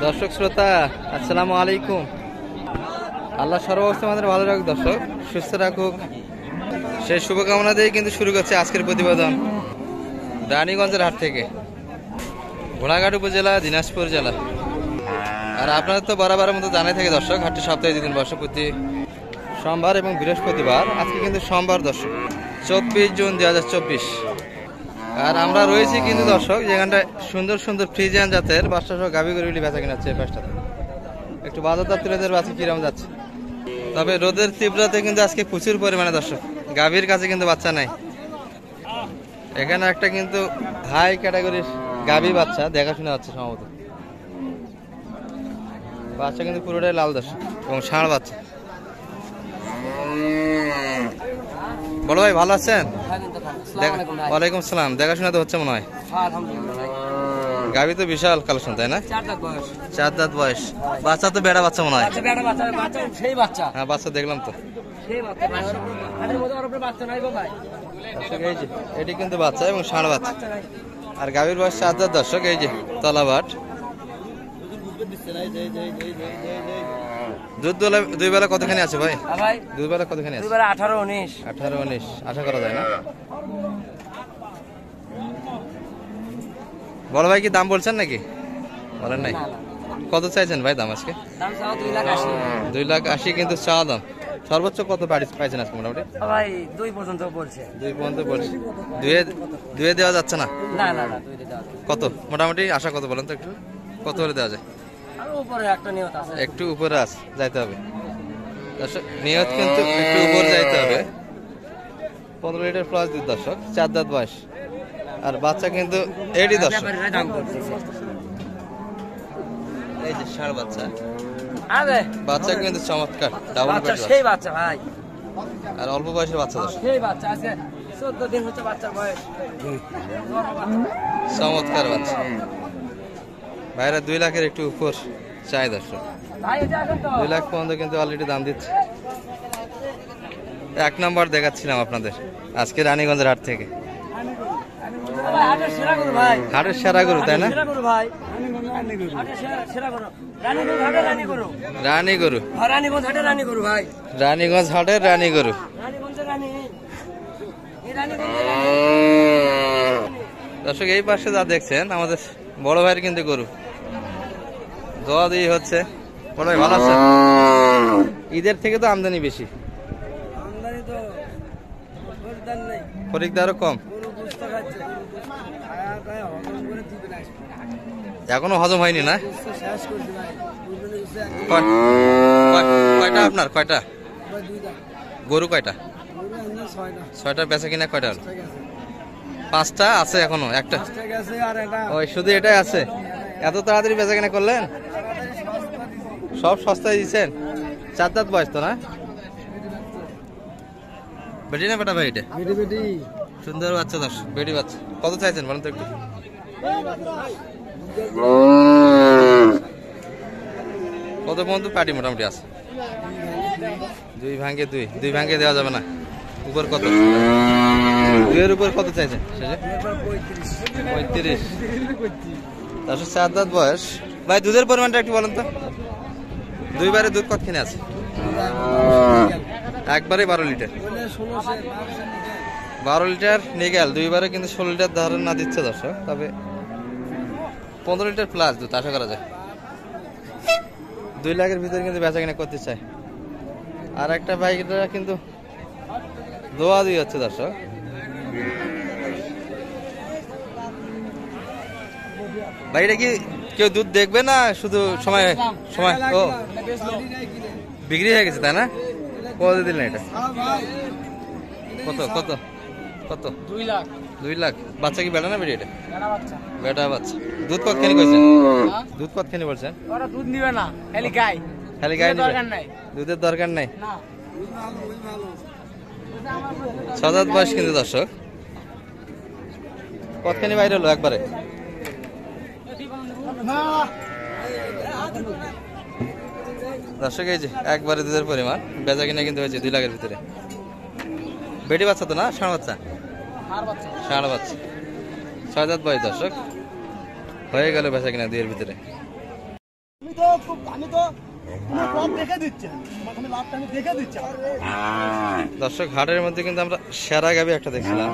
দর্শক শ্রোতা আসসালামু আলাইকুম। আল্লাহ সর্বাবস্থা আমাদের ভালো রাখুক, দর্শক সুস্থ রাখুক, সেই শুভকামনা দিয়ে কিন্তু শুরু করছে আজকের প্রতিবেদন রানীগঞ্জের হাট থেকে, ঘোড়াঘাট উপজেলা, দিনাজপুর জেলা। আর আপনারা তো বরাবরের মতো জানাই থাকে দর্শক, হাটটি সপ্তাহে 2 দিন বসে, প্রতি সোমবার এবং বৃহস্পতিবার। আজকে কিন্তু সোমবার দর্শক, 24 জুন 2024। আর আমরা রয়েছি কিন্তু দর্শক যেখানটায় সুন্দর সুন্দর ফ্রিজিয়ান জাতের বাচ্চা সহ গাভী গরুগুলি বেচা কিনা হচ্ছে। এই পাশটাতে একটু বাজার দপ্তরের বাচ্চা কিরম যাচ্ছে, তবে রোদের তীব্রতে কিন্তু আজকে প্রচুর পরিমাণে দর্শক গাভীর কাছে কিন্তু বাচ্চা নাই। এখানে একটা কিন্তু হাই ক্যাটাগরির গাভী বাচ্চা দেখাশোনা হচ্ছে সম্ভবত। বাচ্চা কিন্তু পুরোটাই লাল দর্শক এবং ষাঁড় বাচ্চা। বড় ভাই ভালো আছেন? ওয়ালাইকুম সালাম। দেখাশোনা তো হচ্ছে মনে হয়। গাভী তো বিশাল কালেকশন, তাই না? 4 দাঁত বয়স। বাচ্চা তো বেড়া বাচ্চা মনে হয়। হ্যাঁ বাচ্চা দেখলাম তো। এটি কিন্তু বাচ্চা এবং ষাঁড় বাচ্চা। আর গাভীর বয়স 4 দাঁত দর্শক। এই যে তলাবাট, দুধ দুই বেলা কতখানি আছে ভাই? দুই বেলা কতখানি আছে? 18-19 আশা করা যায় না? বড় ভাই কি দাম বলছেন নাকি? বলেন নাই। কত চাইছেন ভাই দাম আজকে? 2,80,000 কিন্তু চাওয়া দাম। সর্বোচ্চ কত পাইছেন আজকে মোটামুটি? ভাই 2 পর্যন্ত বলছে। 2 পর্যন্ত বলছে। দুয়ে দেওয়া যাচ্ছে না? না কত মোটামুটি আশা কত বলেন তো, একটু কত হলে দেওয়া যায়? একটু উপরে আছে, যাইতে হবে নিয়ত, কিন্তু একটু উপরে যাইতে হবে। 15 লিটার প্লাস দুধ দর্শক, 4 দাঁত বয়স। আর বাচ্চা কিন্তু এডি দর্শক। এই যে ষাঁড় বাচ্চা, বাচ্চা কিন্তু চমৎকার, ডাবল পেট সেই বাচ্চা ভাই। আর অল্প বয়সের বাচ্চা দর্শক, সেই বাচ্চা আজকে 14 দিন হচ্ছে বাচ্চার বয়স। চমৎকার বাচ্চা। ভাইরা 2 লাখের একটু উপর চাই দর্শক। 2 লাখ পর্যন্ত কিন্তু অলরেডি দাম দিচ্ছে। 1 নম্বর দেখাচ্ছিলাম আপনাদের আজকে রানীগঞ্জের হাট থেকে। হাটের সেরা গরু, তাই না? রানী গরু, রানীগঞ্জ হাটের রানী গরু। দর্শক এই পাশে যা দেখছেন আমাদের বড় ভাইয়ের কিন্তু গরু দোয়া দিয়ে হচ্ছে। বড় ভাই ভালো আছেন? ঈদের থেকে তো আমদানি বেশি, খরিদ্দারও কম। এখনো হজম হয়নি না? কয়টা আপনার? কয়টা গরু? কয়টা? 6টা বেচা কিনা কয়টা হলো? 5টা আছে এখনো, একটা ওই শুধু এটাই আছে। এত তাড়াতাড়ি বেচা কিনা করলেন? সব সস্তায় দিচ্ছেন। 4 দাঁত বয়স তো না? বেটি না বেটা ভাই? এটা সুন্দর বাচ্চা দর্শক, বেটি বাচ্চা। কত চাইছেন বলেন তো একটু? কত পর্যন্ত পার্টি মোটামুটি আছে? 2 ভাঙে দেওয়া যাবে না? উপর কত? 2-এর উপর কত চাইছেন? 35। 4 দাঁত বয়স। ভাই দুধের পরিমাণটা একটু বলেন তো। 2 বারে দুধ কতখানি আছে? একবারে 12 লিটার। 12 লিটার নিয়ে গেল। 2 বারে কিন্তু 16 লিটার ধারণ না দিচ্ছে দর্শক, তবে 15 লিটার প্লাস দুধ আশা করা যায়। 2 লাখের ভিতরে কিন্তু বেচা কিনা করতে চায়। আর একটা বাইকটা কিন্তু দোয়া দিয়ে হচ্ছে দর্শক। ভাইটা কি কেউ দুধ দেখবে না? শুধু সময় ও বিক্রি হয়ে গেছে, তাই না? কত দিলেন এটা? কত কত কত? 2 লাখ। বাচ্চা কি বেটা না বেটি? এটা বেটা বাচ্চা। দুধ কতখানি কইছেন? দুধ কতখানি বলছেন? ওরা দুধ নিবে না, খালি গাই নিবে, দুধের দরকার নাই। 6 দাঁত বয়স কিন্তু দর্শক। কতখানি বাইরে হলো একবারে? দর্শক এই যে একবারে দুধের পরিমাণ, বেচা কিনা কিন্তু হয়েছে 2 লাখের ভিতরে। বেটি বাচ্চা তো না? ষাঁড় বাচ্চা। ষাঁড় বাচ্চা, 6 দাঁত বয়স দর্শক। হয়ে গেল বেচা কিনা 2-এর ভিতরে। দর্শক হাটের মধ্যে কিন্তু আমরা সেরা গাবি একটা দেখছিলাম,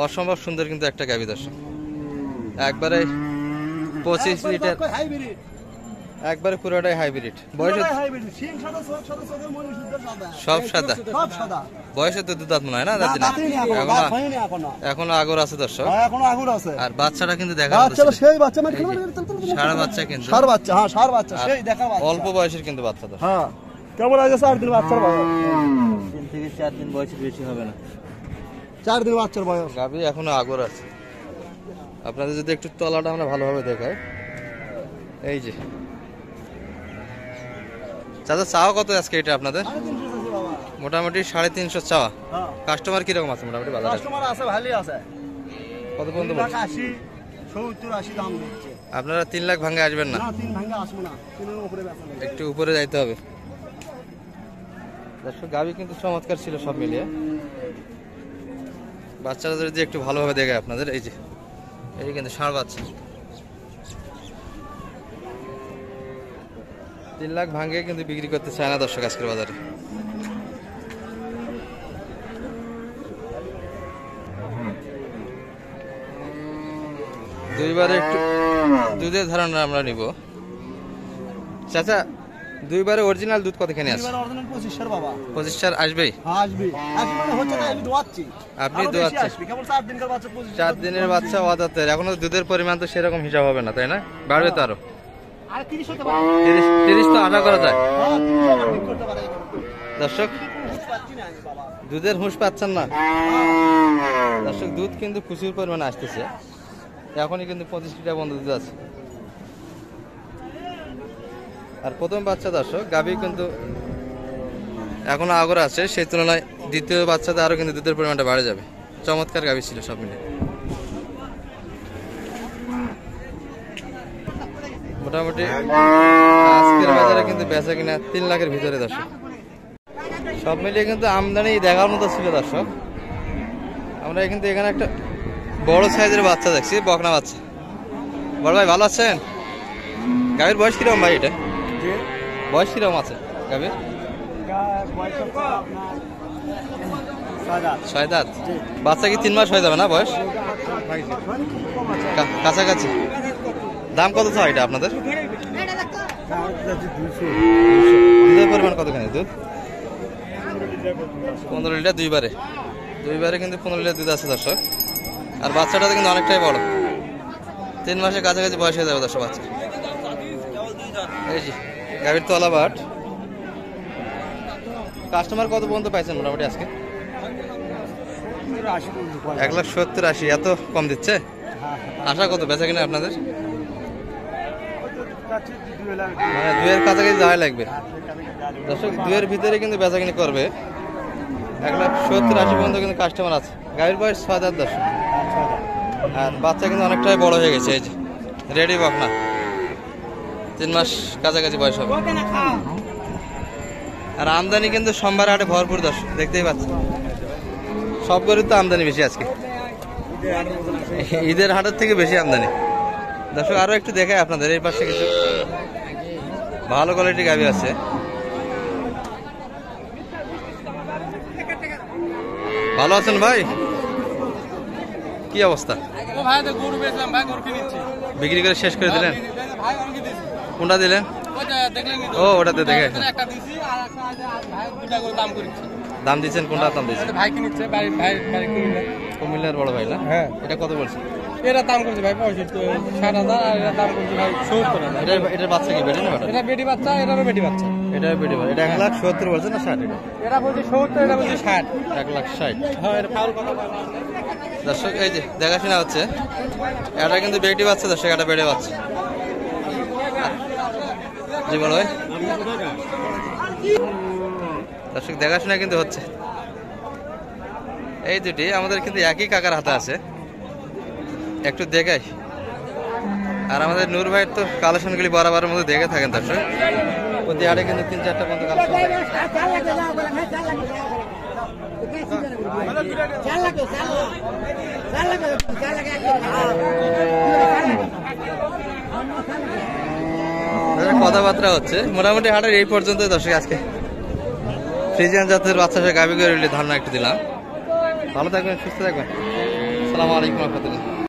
অসম্ভব সুন্দর কিন্তু একটা গাবি দর্শক, একবারে 25 লিটার, একবারে পুরোটাই হাইব্রিড। বয়স সব সাদা, বয়সে তো 2 দাঁত মনে হয় না? এখনো আগর আছে দর্শক, আর বাচ্চাটা কিন্তু দেখা সারা বাচ্চা, কিন্তু অল্প বয়সের কিন্তু বাচ্চা দর্শক। কেমন আছে 4 দিন বাচ্চার বয়স? 3 থেকে 4 দিন বয়সের বেশি হবে না, 4 দিন বাচ্চার বয়স। গাভী এখনো আগর আছে। আপনাদের যদি একটু তলাটা আমরা ভালোভাবে দেখাই, এই যে চাচা চাওয়া কত আজকে এটা আপনাদের? মোটামুটি 350 চাওয়া। কাস্টমার কিরকম আছে মোটামুটি বাজারে? কাস্টমার আছে, ভালোই আছে। কত পর্যন্ত বলছে? 80, 70, 80 দাম দিচ্ছে। আপনারা 3 লাখ ভাঙে আসবেন না? না, 3 ভাঙে আসবো না, 3 এর উপরে বেচা নেই। একটু উপরে যাইতে হবে দর্শক। গাভী কিন্তু চমৎকার ছিল সব মিলিয়ে। বাচ্চারা যদি একটু ভালোভাবে দেখায় আপনাদের, এই যে এই কিন্তু ষাঁড় বাচ্চা, 3 লাখ ভাঙে কিন্তু বিক্রি করতে চায় না দর্শক আজকের বাজারে। দুইবারে একটু দুধের ধারণা আমরা নিব। চাচা দুইবারে অরিজিনাল দুধ কতখানি আছে? এবার অরিজিনাল 25 বাবা। 25 আসবেই? আসবে, আসবে হচ্ছে না, আমি দোয়াচ্ছি। আপনি দোয়াচ্ছেন? কেবল 4 দিনের বাচ্চা, 25। 4 দিনের বাচ্চা ওয়াদাতের, এখনো দুধের পরিমাণ তো সেরকম হিসাব হবে না, তাই না? বাড়বে তো আরো। আর 30 হতে পারে। 30 তো আশা করা যায় হ্যাঁ, 30 ঠিক করতে পারে। দর্শক। পাচ্ছি না আমি বাবা। দুধের হুঁশ পাচ্ছেন না দর্শক, দুধ কিন্তু প্রচুর পরিমাণে আসতেছে, এখনই কিন্তু 25 লিটার বন্ধ দুধ আছে। আর প্রথম বাচ্চা দর্শক, গাভী কিন্তু এখনো আগর আছে, সেই তুলনায় দ্বিতীয় বাচ্চাতে আরো কিন্তু দুধের পরিমাণটা বাড়ে যাবে। চমৎকার গাভী ছিল সব মিলে। মোটামুটি আজকের বাজারে কিন্তু বেচা কিনা 3 লাখের ভিতরে দর্শক। সব মিলিয়ে কিন্তু আমদানি দেখার মতো ছিল দর্শক। আমরা কিন্তু এখানে একটা বড় সাইজের বাচ্চা দেখছি, বকনা বাচ্চা। বড় ভাই ভালো আছেন? গাভীর বয়স কিরকম ভাই? এটা বয়স কিরকম আছে গাভীর? 6 দাঁত। বাচ্চা কি 3 মাস হয়ে যাবে না বয়স? কাছাকাছি। দাম কত চাও এটা আপনাদের? দুধের পরিমাণ কতখানি? দুধ 15 লিটার দুইবারে কিন্তু 15 লিটার দুধ আছে দর্শক। আর বাচ্চাটা কিন্তু অনেকটাই বড়, 3 মাসের কাছাকাছি বয়স হয়ে যাবে দর্শক বাচ্চা। এই যে গাভীর তলা বাট। কাস্টমার কত পর্যন্ত পাইছেন মোটামুটি আজকে? 1,70,80। এত কম দিচ্ছে? আশা কত বেচা কিনা আপনাদের? মানে 2-এর কাছাকাছি যাওয়াই লাগবে দর্শক। 2-এর ভিতরে কিন্তু বেচা কিনি করবে। 1,70,80 পর্যন্ত কিন্তু কাস্টমার আছে। গাভীর বয়স 6 দাঁত দর্শক, আর বাচ্চা কিন্তু অনেকটাই বড় হয়ে গেছে। এই যে রেডি বকনা, 3 মাস কাছাকাছি বয়স হবে। আর আমদানি কিন্তু সোমবার হাটে ভরপুর দর্শক, দেখতেই পাচ্ছেন। সব গরুর তো আমদানি বেশি আজকে, ঈদের হাটের থেকে বেশি আমদানি দর্শক। আরো একটু দেখাই আপনাদের, এই পাশে কিছু ভালো কোয়ালিটির গাভী আছে। ভালো আছেন ভাই? কি অবস্থা? বিক্রি করে শেষ করে দিলেন? কোনটা দিলেন? ও ওটাতে দেখে দাম দিচ্ছেন? কোনটা দাম দিচ্ছেন? কুমিল্লার বড় ভাই না? হ্যাঁ। এটা কত বলছে? এটা দাম করছে ভাই 60,000, আর এটা দাম করছে ভাই 70,000। এটার বাচ্চা কি বেটি না বেটা? এটা বেটি বাচ্চা, এটারও বেটি বাচ্চা। এটা বেটি বাচ্চা। এটা 1,70,000 বলছে না 60? এটা বলছে 70, এটা বলছে 60। 1,60,000। হ্যাঁ, এটা ফাউল কথা। দর্শক এই যে দেখাশোনা হচ্ছে, এটা কিন্তু বেটি বাচ্চা দর্শক, এটা বেড়ে বাচ্চা। জি বলো ভাই। দর্শক দেখাশোনা কিন্তু হচ্ছে। এই দুটি আমাদের কিন্তু একই কাকার হাতে আছে, একটু দেখাই। আর আমাদের নূর ভাইয়ের তো কালেকশনগুলি বরাবরের মধ্যে দেখে থাকেন দর্শক। প্রতি হাটে কিন্তু 3-4টা পর্যন্ত কালেকশন থাকে। কথাবার্তা হচ্ছে মোটামুটি হাটের এই পর্যন্তই দর্শক। আজকে ফ্রিজিয়ান জাতের বাচ্চা সে গাভী করে ধারণা একটু দিলাম। ভালো থাকবেন, সুস্থ থাকবেন। আসসালামু আলাইকুম রহমতুল্লাহ।